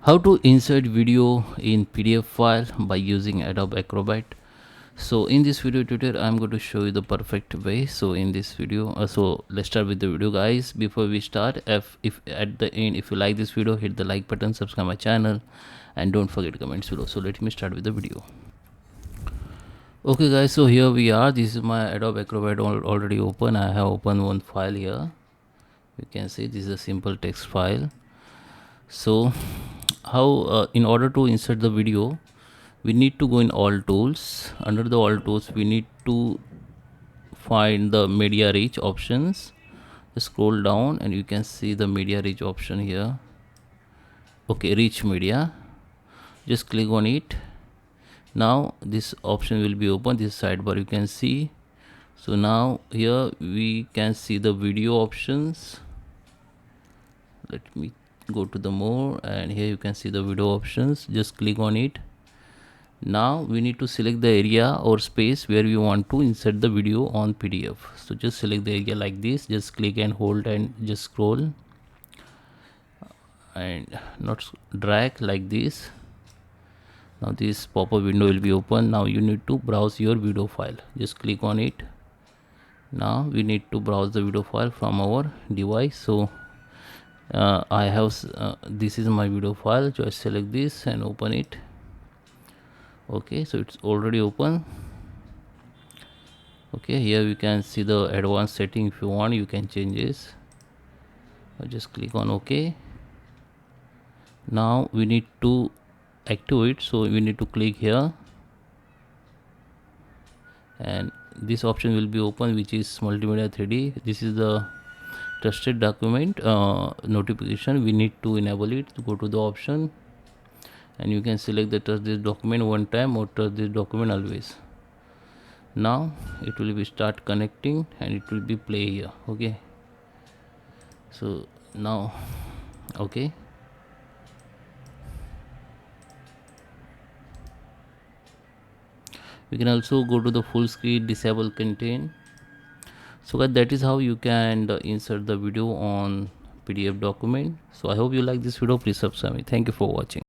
How to insert video in PDF file by using Adobe Acrobat. So in this video tutorial I'm going to show you the perfect way. So in this video so let's start with the video, guys. Before we start, if at the end, if you like this video, hit the like button, subscribe my channel, and don't forget comments below. So let me start with the video. Okay guys, so here we are. This is my Adobe Acrobat already open. I have opened one file here. You can see this is a simple text file. So how in order to insert the video, we need to go in all tools. Under the all tools, we need to find the media reach options. Just scroll down and you can see the media reach option here. Okay, reach media, just click on it. Now this option will be open, this sidebar you can see. So now here we can see the video options. Let me go to the more, and here you can see the video options. Just click on it. Now we need to select the area or space where we want to insert the video on PDF. So just select the area like this, just click and hold and just scroll and not drag like this. Now this pop-up window will be open. Now you need to browse your video file. Just click on it. Now we need to browse the video file from our device. So I have this is my video file. Just select this and open it. Okay, so it's already open. Okay, here you can see the advanced setting. If you want, you can change this. Just click on OK. Now we need to activate, so we need to click here, and this option will be open, which is multimedia 3D. This is the trusted document notification. We need to enable it. To go to the option, and you can select the trust this document one time or trust this document always. Now it will be start connecting and it will be play here. Okay, so now okay, we can also go to the full screen, disable content. So that is how you can insert the video on PDF document. So I hope you like this video. Please subscribe me. Thank you for watching.